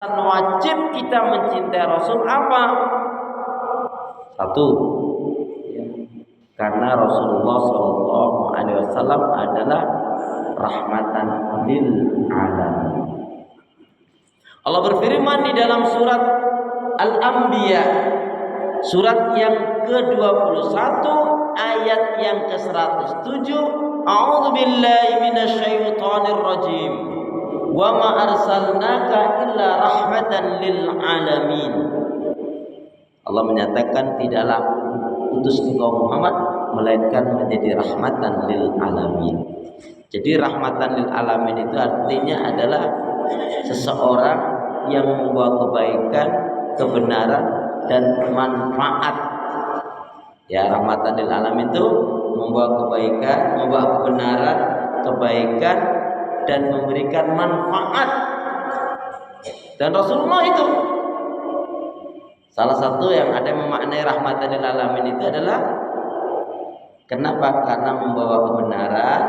wajib kita mencintai Rasul apa? Satu, ya, karena Rasulullah SAW adalah rahmatan lil alamin. Allah berfirman di dalam surat Al-Anbiya, surat yang ke-21 ayat yang ke-107, A'udzu billahi minasyaitonir rajim. Wa ma arsalnaka illa rahmatan lil alamin. Allah menyatakan tidaklah utus engkau Muhammad melainkan menjadi rahmatan lil alamin. Jadi rahmatan lil alamin itu artinya adalah seseorang yang membawa kebaikan, kebenaran dan manfaat. Ya, rahmatan lil alamin itu membawa kebaikan, membawa kebenaran, kebaikan dan memberikan manfaat. Dan Rasulullah itu salah satu yang ada memaknai rahmatan lil alamin itu adalah kenapa? Karena membawa kebenaran,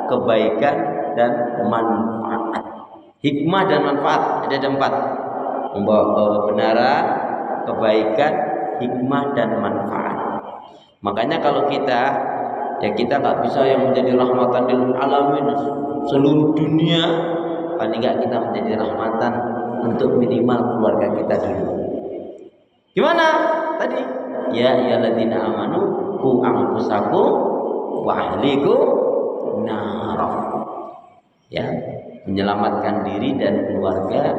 kebaikan dan manfaat. Hikmah dan manfaat ada 4. Membawa kebenaran, kebaikan, hikmah dan manfaat. Makanya kalau kita nggak bisa yang menjadi rahmatan lil alamin seluruh dunia, paling nggak kita menjadi rahmatan untuk minimal keluarga kita dulu. Gimana tadi? Ya ayyuhalladzina amanu qu anfusakum wa ahlikum nar. Ya, menyelamatkan diri dan keluarga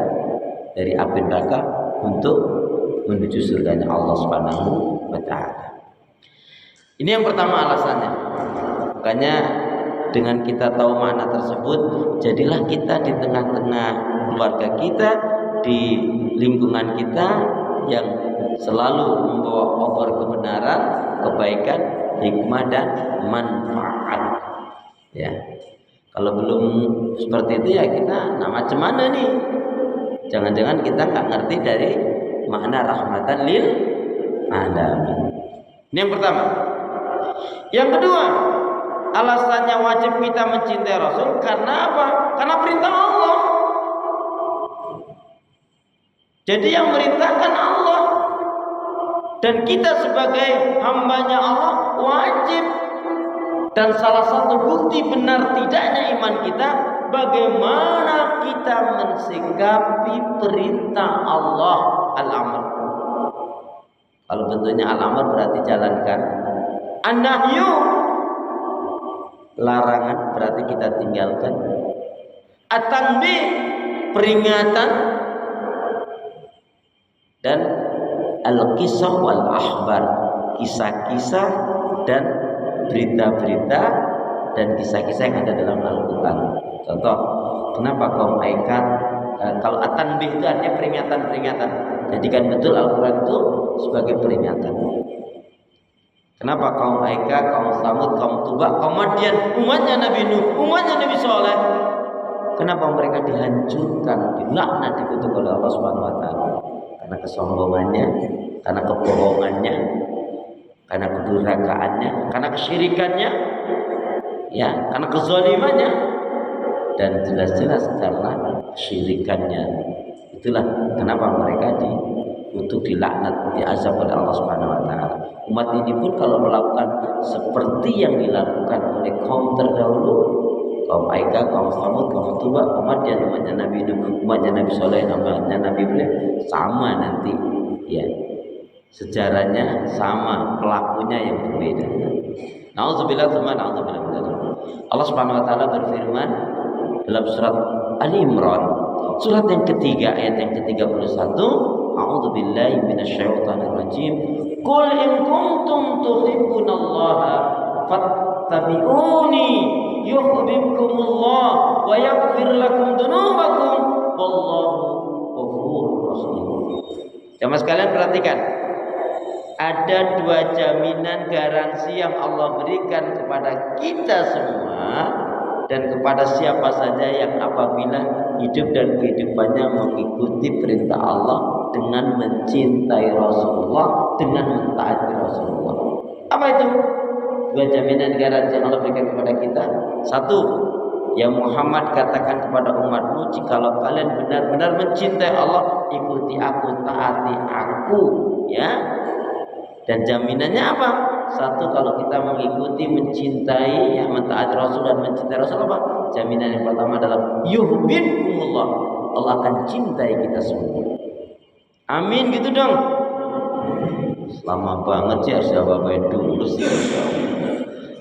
dari api neraka untuk menuju surganya Allah Subhanahu wa taala. Ini yang pertama alasannya. Makanya dengan kita tahu makna tersebut, jadilah kita di tengah-tengah keluarga kita, di lingkungan kita yang selalu membawa obor kebenaran, kebaikan, hikmah dan manfaat. Ya. Kalau belum seperti itu ya kita macam mana nih? Jangan-jangan kita nggak ngerti dari makna rahmatan lil alamin. Ini yang pertama. Yang kedua, alasannya wajib kita mencintai Rasul karena apa? Karena perintah Allah. Jadi yang merintahkan Allah, dan kita sebagai hambanya Allah wajib. Dan salah satu bukti benar tidaknya iman kita, bagaimana kita mensikapi perintah Allah al-amr. Kalau bentuknya al-amr berarti jalankan. An-nahyu, larangan berarti kita tinggalkan. At-tanbih, peringatan. Dan al-qisah wal akhbar, kisah-kisah dan berita-berita dan kisah-kisah yang ada dalam Al-Quran. Contoh, kenapa kaum Aikat, kalau at-tanbih itu artinya peringatan-peringatan. Jadikan betul Al-Quran itu sebagai peringatan. Kenapa kaum Aikat, kaum Samud, kaum Tuba, kaum Madian, umatnya Nabi Nuh, umatnya Nabi Soleh, kenapa mereka dihancurkan, dilaknat, dikutuk oleh Allah Subhanahu wa taala? Karena kesombongannya, karena kebohongannya, karena kedurhakaannya, karena kesyirikannya, ya, karena kezalimannya, dan jelas-jelas karena kesyirikannya. Itulah kenapa mereka dikutuk, dilaknat, diazab oleh Allah Subhanahu wa taala. Umat ini pun kalau melakukan seperti yang dilakukan oleh kaum terdahulu, kaum Aikat, kaum Samud, kaum Tuba, kaum Madian, umatnya Nabi Nuh, umatnya Nabi Soleh, umatnya Nabi Ibrahim, sama nanti, ya. Sejarahnya sama, pelakunya yang berbeda. Nauzubillah tsumma nauzubillah. Allah Subhanahu wa taala berfirman dalam surat Ali Imran, surat yang ketiga ayat yang ke-31, A'udzubillahi minasyaitonir rajim. Qul in kuntum tuhibbunallaha fattabi'uni yuhibbukumullah wa yaghfir lakum dzunubakum wallahu ghafurur rahim. Jamaah sekalian perhatikan. Ada 2 jaminan garansi yang Allah berikan kepada kita semua dan kepada siapa saja yang apabila hidup dan kehidupannya mengikuti perintah Allah dengan mencintai Rasulullah, dengan mentaati Rasulullah. Apa itu? 2 jaminan garansi yang Allah berikan kepada kita. 1, Ya Muhammad, katakan kepada umatmu, jikalau kalian benar-benar mencintai Allah, ikuti aku, taati aku, ya. Dan jaminannya apa? Satu, kalau kita mengikuti, mencintai, ya, mentaati Rasul dan mencintai Rasul, apa? Jaminan yang pertama adalah yuhibbukumullah, Allah akan cintai kita semua. Amin, gitu dong. Lama banget sih, harus jawabin dulu sih.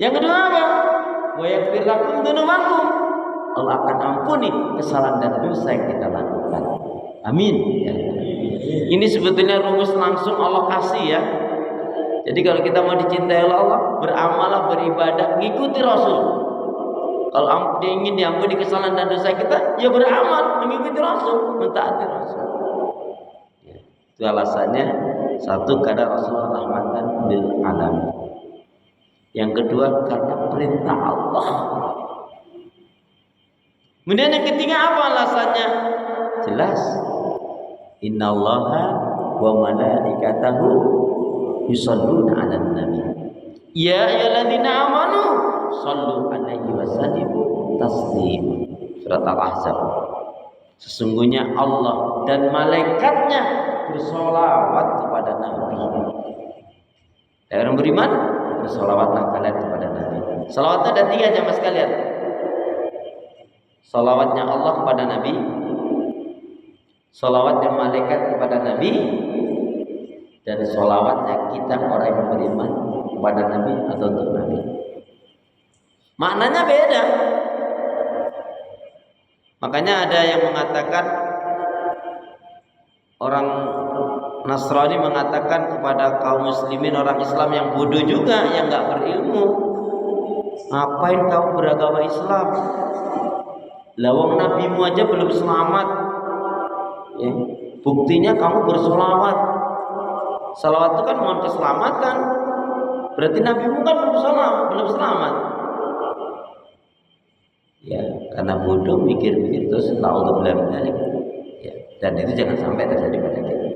Yang kedua apa? Wa yaghfir lakum dzunubakum, Allah akan ampuni kesalahan dan dosa yang kita lakukan. Amin. Ya. Ini sebetulnya rumus langsung Allah kasih, ya. Jadi kalau kita mau dicintai oleh Allah, beramalah, beribadah, ngikuti Rasul. Kalau dia ingin diampuni kesalahan dan dosa kita, ya beramal, mengikuti Rasul, mentaati Rasul. Ya. Itu alasannya. Satu, karena Rasulullah rahmatan lil alamin. Yang kedua, karena perintah Allah. Kemudian yang ketiga apa alasannya? Jelas. Innallaha wa malaikatahu yusholluna 'alan nabi. Ya ayyuhalladzina amanu shallu 'alaihi wa sallimu taslima. Surat Al-Ahzab. Sesungguhnya Allah dan malaikatnya bersolawat kepada Nabi. Orang beriman, bersolawatlah kalian kepada Nabi. Salawatnya ada 3 jamaah sekalian. Salawatnya Allah kepada Nabi, salawatnya malaikat kepada Nabi, dan salawatnya kita orang yang beriman kepada Nabi atau untuk Nabi. Maknanya beda. Makanya ada yang mengatakan, orang Nasrani mengatakan kepada kaum muslimin, orang Islam yang bodoh juga, yang nggak berilmu, ngapain kamu beragama Islam? Lawang nabimu aja belum selamat, ya. Buktinya kamu bersolawat. Salawat itu kan mohon keselamatan. Berarti nabimu kan belum selamat. Ya, karena bodoh mikir-mikir terus tahu belum. Ya, dan itu jangan sampai terjadi pada kita.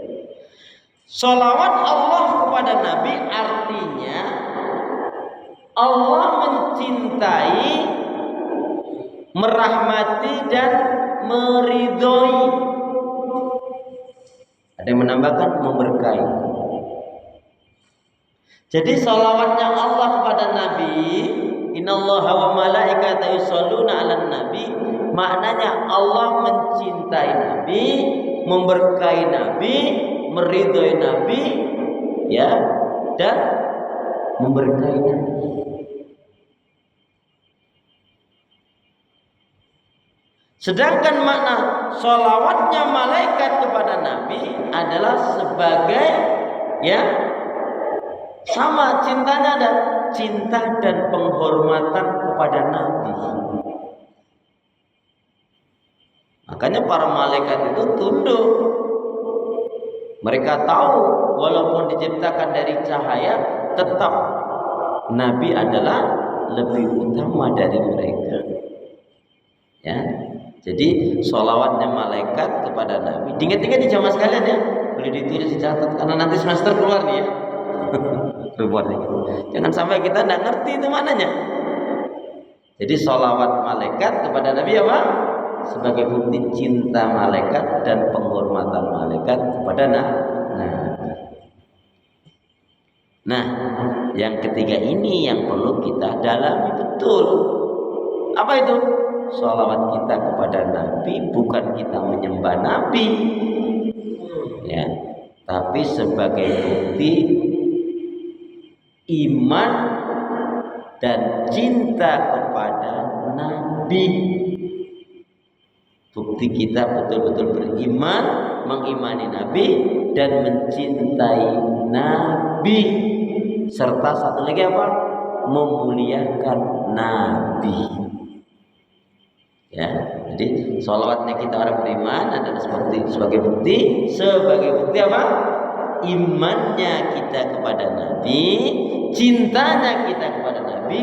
Salawat Allah kepada Nabi artinya Allah mencintai, merahmati dan meridhoi. Ada yang menambahkan memberkahi. Jadi salawatnya Allah kepada Nabi, innallaha wa malaikatahu yusholluna 'alan nabi, maknanya Allah mencintai Nabi, memberkahi Nabi, meridhoi Nabi, ya, dan memberkahi Nabi. Sedangkan makna sholawatnya malaikat kepada Nabi adalah sebagai, ya, sama cintanya, ada cinta dan penghormatan kepada Nabi. Makanya para malaikat itu tunduk. Mereka tahu walaupun diciptakan dari cahaya, tetap Nabi adalah lebih utama dari mereka. Ya. Jadi sholawatnya malaikat kepada Nabi. Diingat-ingat di jamaah sekalian, ya. Boleh ditulis, dicatat, karena nanti semester keluar nih, ya. Keluar nih. Jangan sampai kita tidak ngerti itu maknanya. Jadi sholawat malaikat kepada Nabi apa? Sebagai bukti cinta malaikat dan penghormatan malaikat kepada Nabi. Nah, yang ketiga ini yang perlu kita dalami betul. Apa itu? Sholawat kita kepada Nabi bukan kita menyembah Nabi, ya, tapi sebagai bukti iman dan cinta kepada Nabi. Bukti kita betul-betul beriman, mengimani Nabi dan mencintai Nabi, serta satu lagi apa? Memuliakan Nabi. Ya, jadi sholawatnya kita orang beriman adalah sebagai bukti apa? Imannya kita kepada Nabi, cintanya kita kepada Nabi,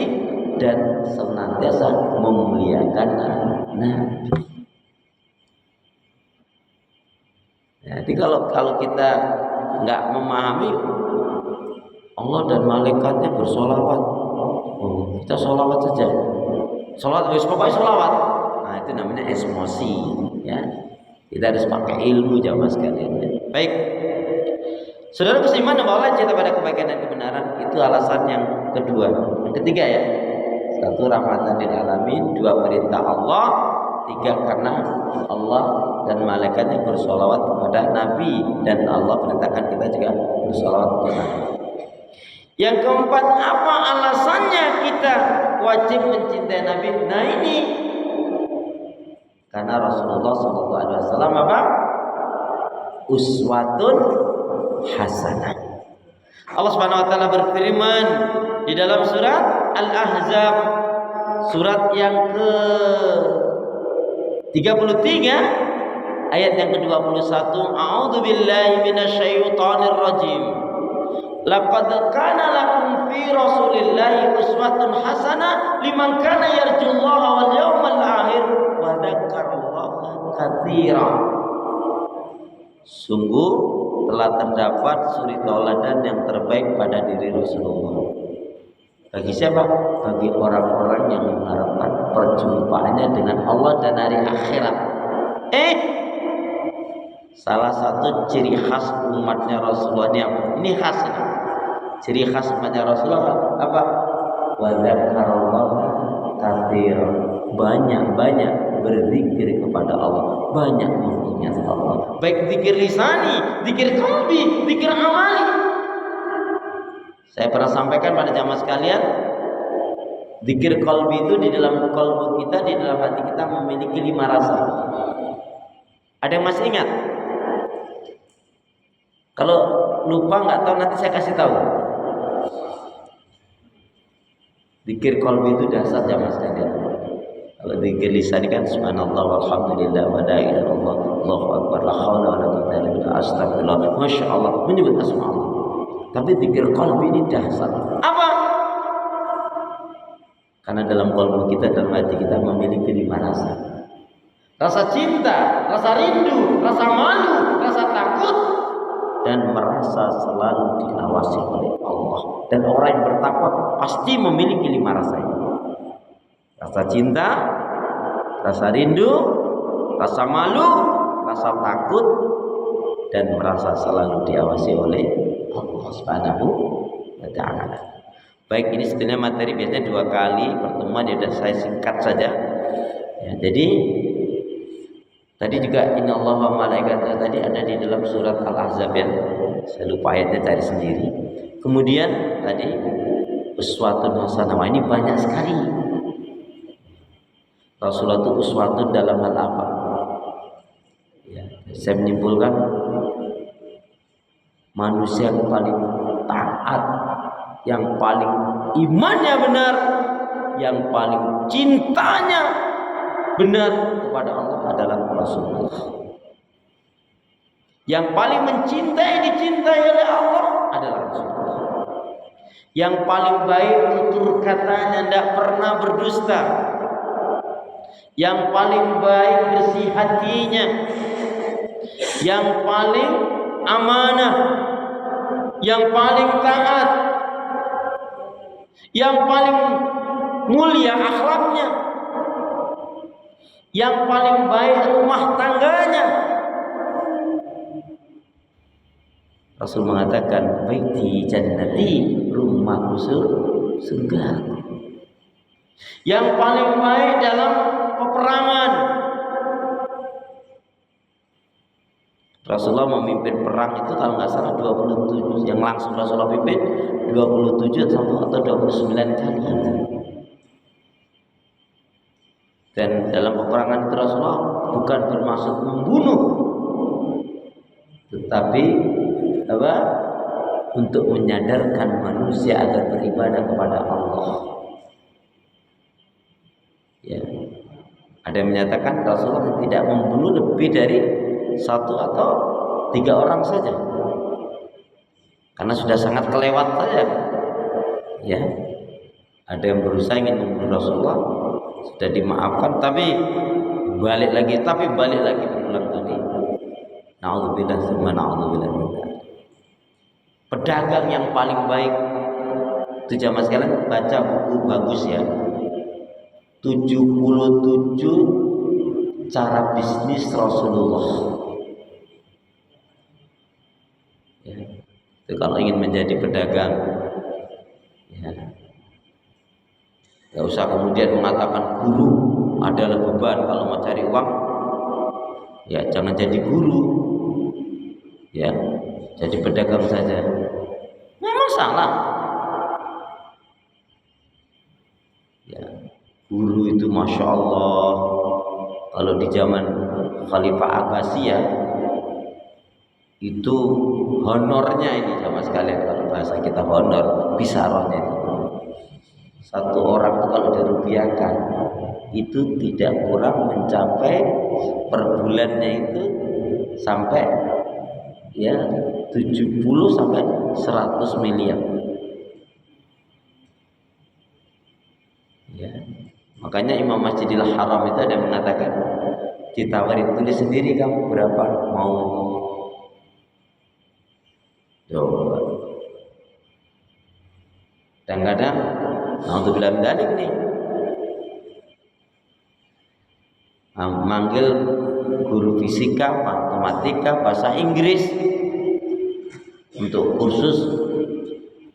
dan senantiasa memuliakan Nabi. Jadi kalau kita nggak memahami Allah dan malaikatnya bersolawat, kita solawat saja. Sholat harus pokoknya sholawat. Nah itu namanya emosi, ya. Kita harus pakai ilmu jamaah sekalian. Ya. Baik. Saudara beriman bahwa Allah cinta pada kebaikan dan kebenaran itu alasan yang kedua. Yang ketiga ya. Satu, rahmatan lil alamin. Dua, perintah Allah. Tiga, karena Allah dan malaikatnya bersolawat kepada Nabi, dan Allah perintahkan kita juga bersolawat kepada Nabi. Yang keempat, apa alasannya kita wajib mencintai Nabi? Nah ini karena Rasulullah SAW apa? Uswatun hasanah. Allah Subhanahu wa taala berfirman di dalam surat Al-Ahzab, surat yang ke-33 ayat yang ke-21, A'udzu billahi minasyaitonir rajim. Laqad kana lakum fi Rasulillahi uswatun hasanah liman kana yarjullaha wal yawmal akhir wa dzakarallaha katsira. Sungguh telah terdapat suri tauladan yang terbaik pada diri Rasulullah. Bagi siapa? Bagi orang-orang yang mengharapkan perjumpaannya dengan Allah dan hari akhirat. Salah satu ciri khas umatnya Rasulullah ini khas. Ciri khas umatnya Rasulullah apa? Wa dzakarallaha katsira. Banyak-banyak berzikir kepada Allah, banyak mengingat Allah. Baik zikir lisani, zikir qalbi, zikir amali. Saya pernah sampaikan pada jamaah sekalian, zikir qalbi itu di dalam qalbu kita, di dalam hati kita memiliki 5 rasa. Ada yang masih ingat? Kalau lupa nggak tahu nanti saya kasih tahu. Zikir qalbi itu dasar jamaah sekalian. Kalau zikir lisan kan subhanallah walhamdulillah wa la ilaha illallah Allahu akbar la haula wala quwwata illa billah astagfirullah masyaallah menyebut asma Allah. Tapi zikir qalbi ini dasar. Apa? Karena dalam qalbu kita, dalam hati kita memiliki 5 rasa. Rasa cinta, rasa rindu, rasa malu, rasa takut, dan merasa selalu diawasi oleh Allah. Dan orang yang bertakwa pasti memiliki 5 rasa ini. Rasa cinta, rasa rindu, rasa malu, rasa takut, dan merasa selalu diawasi oleh Allah Subhanahu wa taala. Baik, ini sebenarnya materi biasanya 2 kali pertemuan, ya sudah saya singkat saja. Ya, jadi tadi juga innallaha wa malaikatahu tadi ada di dalam surat Al-Ahzab ya. Saya lupa ayatnya cari sendiri. Kemudian tadi uswatun hasanah, ini banyak sekali. Rasulullah itu uswatun dalam hal apa? Ya, saya menyimpulkan manusia yang paling taat, yang paling imannya benar, yang paling cintanya benar kepada Allah adalah Rasulullah. Yang paling mencintai, dicintai oleh Allah adalah Rasulullah. Yang paling baik tutur katanya, tidak pernah berdusta. Yang paling baik bersih hatinya, yang paling amanah, yang paling taat, yang paling mulia akhlaknya, yang paling baik rumah tangganya. Rasul mengatakan, baiti jannati, rumahku surga. Yang paling baik dalam peperangan. Rasulullah memimpin perang itu kalau nggak salah 27, yang langsung Rasulullah pimpin 27 atau 29 kali. Dan dalam peperangan itu Rasulullah bukan bermaksud membunuh, tetapi apa? Untuk menyadarkan manusia agar beribadah kepada Allah. Ya. Ada yang menyatakan Rasulullah tidak membunuh lebih dari 1 atau 3 orang saja, karena sudah sangat kelewat saja. Ya, ada yang berusaha ingin membunuh Rasulullah, sudah dimaafkan, tapi balik lagi berulang kali. Nauzubillah tsumma nauzubillah. Pedagang yang paling baik itu jamaah sekalian baca buku bagus ya. 77 cara bisnis Rasulullah. Ya. Itu kalau ingin menjadi pedagang, ya. Gak usah kemudian mengatakan guru adalah beban kalau mau cari uang. Ya jangan jadi guru, ya jadi pedagang saja. Memang salah. Ya, guru itu masya Allah. Kalau di zaman Khalifah Abbasiyah itu honornya ini sama sekalian, kalau bahasa kita honor, bisarohnya itu. Satu orang itu kalau dirupiahkan itu tidak kurang mencapai per bulannya itu sampai ya 70 sampai 100 miliar. Ya. Makanya Imam Masjidil Haram itu ada yang mengatakan, ditawarin tulis sendiri kamu berapa mau. Coba. Dan kadang untuk bilang dalik nih, manggil guru fisika, matematika, bahasa Inggris untuk kursus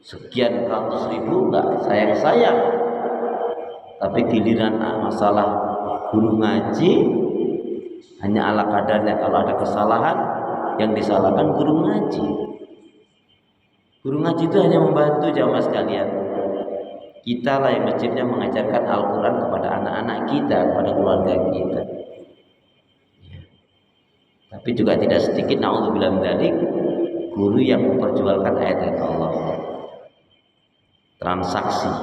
sekian ratus ribu, enggak sayang-sayang. Tapi giliran masalah guru ngaji, hanya ala kadarnya. Kalau ada kesalahan, yang disalahkan guru ngaji. Guru ngaji itu hanya membantu jamaah sekalian. Kita lah yang masjidnya mengajarkan Al-Quran kepada anak-anak kita, kepada keluarga kita. Ya. Tapi juga tidak sedikit, na'udzubillah min dzalik, guru yang memperjualkan ayat-ayat Allah. Transaksi.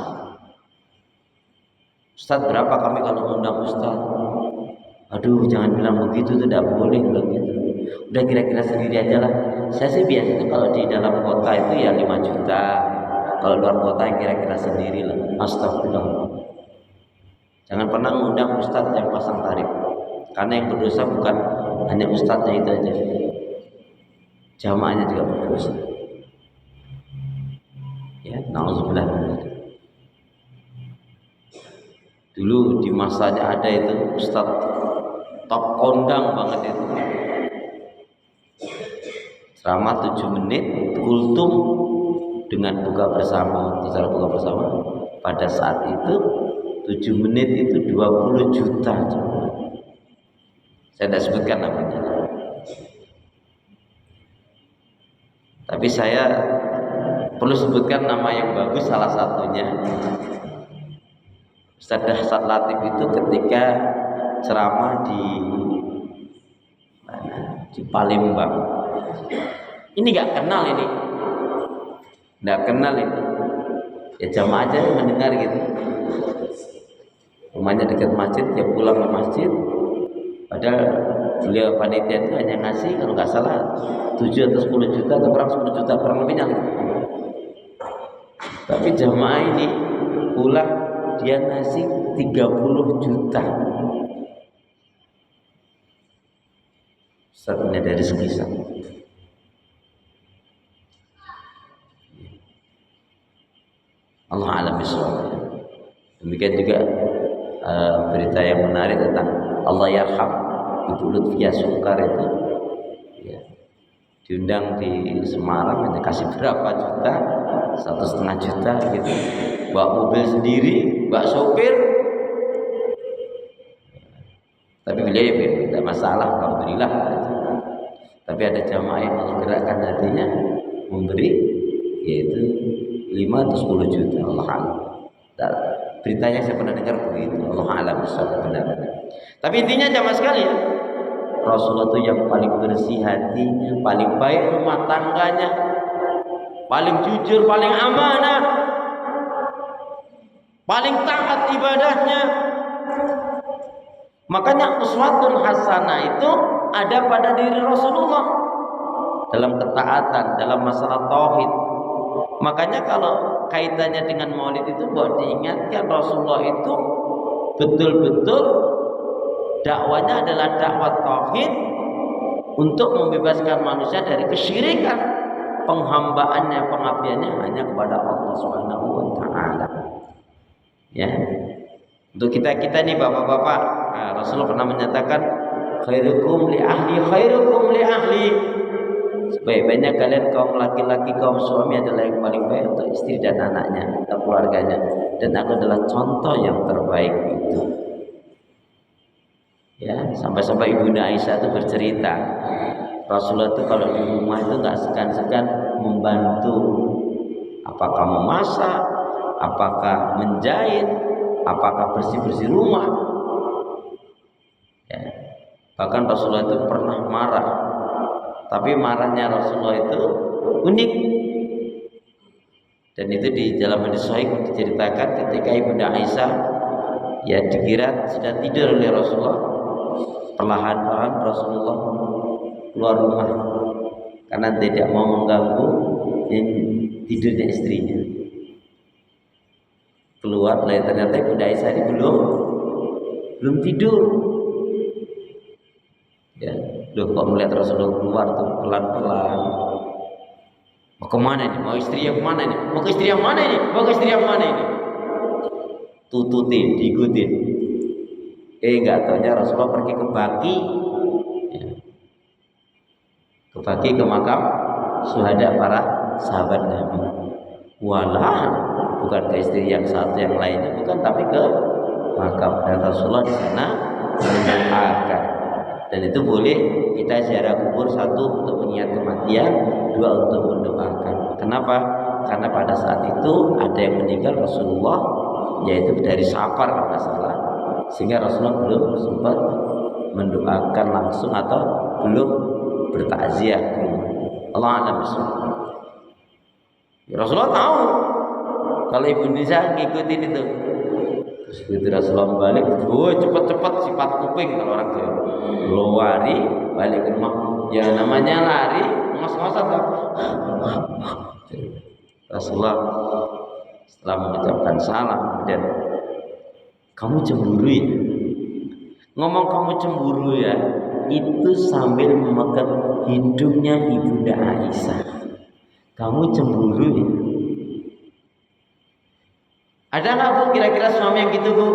Ustaz, berapa kami kalau mengundang Ustaz? Aduh, jangan bilang begitu, tidak boleh bilang gitu. Udah kira-kira sendiri aja lah. Saya sih biasanya kalau di dalam kota itu ya 5 juta. Kalau luar kota yang kira-kira sendiri lah. Astagfirullah. Jangan pernah mengundang Ustaz yang pasang tarif. Karena yang berdosa bukan hanya Ustaznya itu aja, jamaahnya juga berdosa. Ya, na'udzubillah. Dulu di masanya ada itu Ustaz top kondang banget itu. Selama 7 menit kultum dengan buka bersama, cara buka bersama. Pada saat itu 7 menit itu 20 juta. Saya tidak sebutkan namanya. Tapi saya perlu sebutkan nama yang bagus, salah satunya Ustaz Dahsyat Latif itu ketika ceramah di Palembang. Ini nggak kenal ini, nggak kenal ini. Ya jamaah aja mendengar gitu. Rumahnya dekat masjid, dia pulang ke masjid. Padahal beliau panitia itu hanya ngasih kalau nggak salah 7 atau 10 juta atau kurang 10 juta kurang lebihnya. Tapi jamaah ini pulang dia ngasih 30 juta. Satunya dari sekisan. Allah alam bisawab. Demikian juga berita yang menarik tentang Allah yarham Ibu Lutfiah Sungkar itu, ya, diundang di Semarang, hanya kasih berapa juta, 1,5 juta gitu, bawa mobil sendiri, bawa sopir. Tapi beliau ya tidak masalah, alhamdulillah. Tapi ada jamaah yang menggerakkan hatinya memberi, yaitu 5 atau 10 juta. Allah alam. Beritanya saya pernah dengar begitu. Allah alam benar. Tapi intinya jamaah sekalian, Rasulullah itu yang paling bersih hatinya, paling baik rumah tangganya, paling jujur, paling amanah, paling taat ibadahnya. Makanya uswatun hasanah itu ada pada diri Rasulullah dalam ketaatan, dalam masalah tauhid. Makanya kalau kaitannya dengan maulid itu buat diingatkan, Rasulullah itu betul-betul dakwanya adalah dakwah tauhid untuk membebaskan manusia dari kesyirikan, penghambaannya, pengabdiannya hanya kepada Allah Subhanahu wa taala. Ya. Untuk kita nih bapak-bapak, nah, Rasulullah pernah menyatakan khairukum li ahli, khairukum li ahli. Sebaik-baiknya kalian kaum laki-laki, kaum suami adalah yang paling baik untuk istri dan anaknya atau keluarganya. Dan aku adalah contoh yang terbaik itu. Ya, sampai-sampai Ibunda Aisyah itu bercerita, Rasulullah itu kalau di rumah itu nggak segan-segan membantu, apakah memasak, apakah menjahit, apakah bersih-bersih rumah. Ya. Bahkan Rasulullah itu pernah marah, tapi marahnya Rasulullah itu unik. Dan itu di dalam hadis sahih diceritakan ketika Ibunda Aisyah ya dikira sudah tidur oleh Rasulullah, perlahan-lahan Rasulullah keluar rumah karena tidak mau mengganggu tidurnya istrinya. Keluar, ternyata Ibunda Aisyah ini belum tidur. Ya, loh kok melihat Rasulullah keluar tuh pelan-pelan. Mau kemana ini? Mau istri yang mana ini? Mau ke istri yang mana ini? Mau ke istri yang mana ini? Tututin, diikutin. Enggak taunya Rasulullah pergi ke Baqi, ya. Ke Baqi, ke makam syuhada para sahabat Nabi. Walah, bukan ke istri yang satu yang lainnya, bukan, tapi ke makam. Dan Rasulullah di sana mendoakan. Dan itu boleh kita ziarah kubur, satu untuk mengingat kematian, dua untuk mendoakan. Kenapa? Karena pada saat itu ada yang meninggal Rasulullah, yaitu dari Safar kalau nggak salah, sehingga Rasulullah belum sempat mendoakan langsung atau belum bertakziah. Allah a'lam bishawab. Rasulullah tahu kalau Ibu Nisa ngikutin itu. Terus begitu Rasulullah balik, cepat-cepat sifat kuping kalau orang Jawa. Lari balik ke rumah, ya namanya lari ngos-ngosan kan. Rasulullah setelah mengucapkan salam, dan kamu cemburu ya? Ngomong kamu cemburu ya, itu sambil memegang hidungnya Ibunda Aisyah. Kamu cemburu ya? Ada nggak bu kira-kira suami yang gitu bu?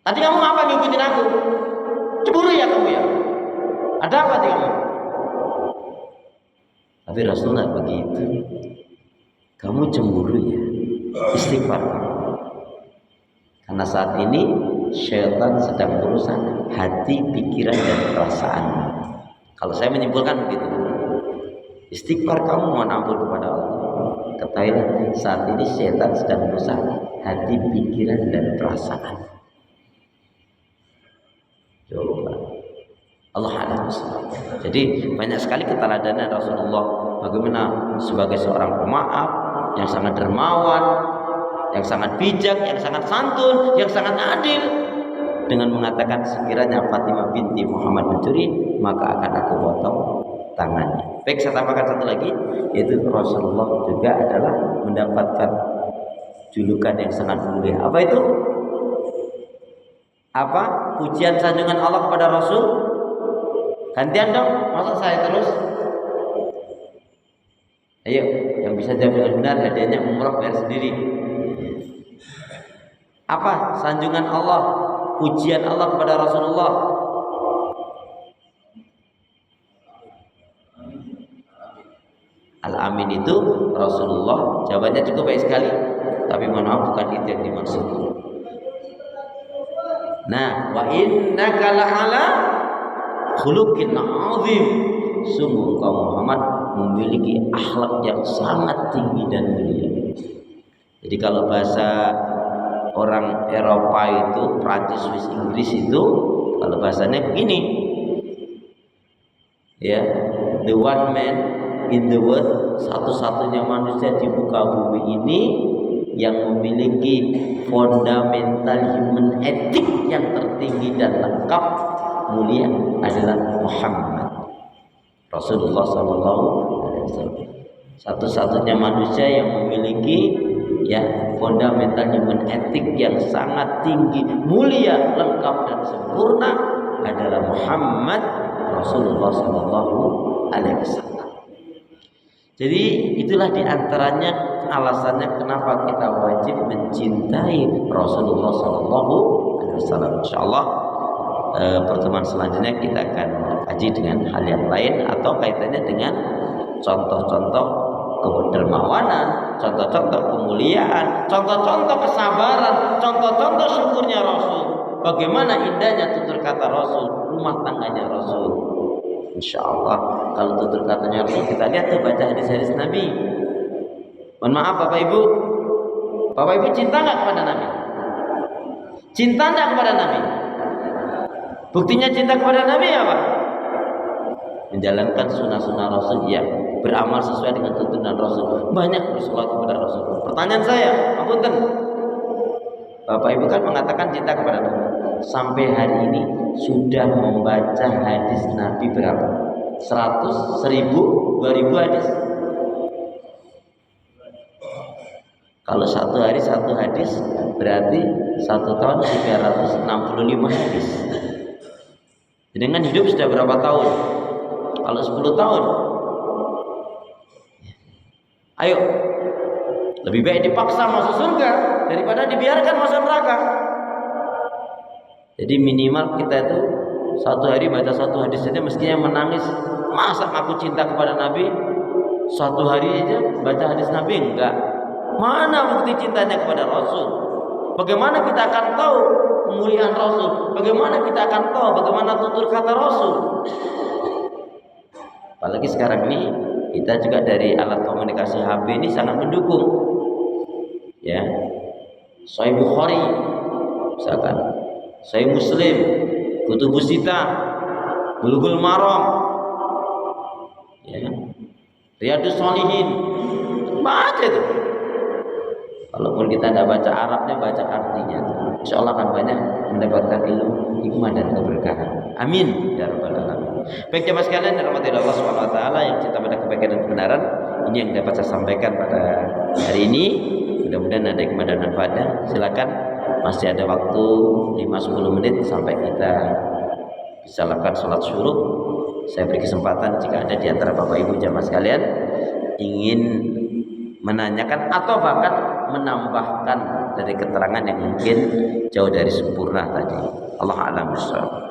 Tadi kamu apa ngikutin aku? Cemburu ya kamu ya? Ada apa tadi kamu? Tapi Rasulullah begitu. Kamu cemburu ya? Istighfar. Karena saat ini syaitan sedang berusaha hati, pikiran, dan perasaan. Kalau saya menyimpulkan begitu. Istighfar kamu, mohon ampun kepada Allah. Ketahuilah saat ini syaitan sedang berusaha hati, pikiran, dan perasaan. Coba Allah a'lam. Jadi banyak sekali keteladanan Rasulullah bagaimana sebagai seorang pemaaf yang sangat dermawan, yang sangat bijak, yang sangat santun, yang sangat adil, dengan mengatakan sekiranya Fatimah binti Muhammad mencuri, maka akan aku potong tangannya. Baik, saya tambahkan satu lagi, yaitu Rasulullah juga adalah mendapatkan julukan yang sangat mulia. Apa itu? Apa? Pujian sanjungan Allah kepada Rasul. Gantian dong, masa saya terus? Ayo, yang bisa jawab dengan benar hadiahnya umroh bayar sendiri. Apa sanjungan Allah, pujian Allah kepada Rasulullah? Al-Amin itu Rasulullah. Jawabannya cukup baik sekali, tapi mohon maaf bukan itu yang dimaksud. Nah, wa innaka la'ala khuluqin 'azim. Sungguh engkau Muhammad memiliki akhlak yang sangat tinggi dan mulia. Jadi kalau bahasa orang Eropa itu, Prancis, Swiss, Inggris itu, kalau bahasanya begini, ya, the one man in the world, satu-satunya manusia di muka bumi ini yang memiliki fundamental human etik yang tertinggi dan lengkap mulia adalah Muhammad Rasulullah SAW. Satu-satunya manusia yang memiliki ya fundamental human etik yang sangat tinggi, mulia, lengkap dan sempurna adalah Muhammad Rasulullah SAW. Jadi itulah diantaranya alasannya kenapa kita wajib mencintai Rasulullah Sallallahu Alaihi Wasallam. Insyaallah pertemuan selanjutnya kita akan kaji dengan hal yang lain atau kaitannya dengan contoh-contoh kedermawanan, contoh-contoh kemuliaan, contoh-contoh kesabaran, contoh-contoh syukurnya Rasul. Bagaimana indahnya tutur kata Rasul, rumah tangganya Rasul. Insyaallah kalau tutur katanya Rasul kita lihat baca hadis-hadis Nabi. Mohon maaf Bapak Ibu, Bapak Ibu cinta nggak kepada Nabi? Cinta nggak kepada Nabi? Buktinya cinta kepada Nabi apa? Menjalankan sunnah-sunnah Rasul, ya. Beramal sesuai dengan tuntunan Rasul. Banyak bersolat kepada Rasul. Pertanyaan saya, apunten. Bapak Ibu kan mengatakan cinta kepada Nabi. Sampai hari ini sudah membaca hadis Nabi berapa? 100, 1000, 2000 hadis. Kalau satu hari satu hadis berarti 1 tahun 365 hadis. Dengan hidup sudah berapa tahun? Kalau 10 tahun, ayo, lebih baik dipaksa masuk surga daripada dibiarkan masuk neraka. Jadi minimal kita itu satu hari baca satu hadis saja mestinya menangis. Masa aku cinta kepada Nabi satu hari aja baca hadis Nabi? Enggak. Mana bukti cintanya kepada Rasul? Bagaimana kita akan tahu kemuliaan Rasul? Bagaimana kita akan tahu bagaimana tutur kata Rasul? Apalagi sekarang ini kita juga dari alat komunikasi HP ini sangat mendukung. Ya, Sahih Bukhari, misalkan Sahih Muslim, Kutubus Sittah, Bulughul Maram, ya, Riyadhus Shalihin, baca itu. Walaupun kita tidak baca Arabnya, baca artinya, insya Allah akan banyak mendapatkan ilmu, hikmah dan keberkahan. Amin ya rabbal alamin. Baik jemaah sekalian yang dirahmati Allah Subhanahu wa taala, yang cinta pada kebaikan dan kebenaran, ini yang dapat saya sampaikan pada hari ini. Mudah-mudahan ada hikmah dan manfaatnya. Silakan, masih ada waktu 5-10 menit sampai kita bisa lakukan sholat syuruk. Saya beri kesempatan jika ada di antara Bapak Ibu jemaah sekalian ingin menanyakan atau bahkan menambahkan dari keterangan yang mungkin jauh dari sempurna tadi. Allah a'lam bishawab.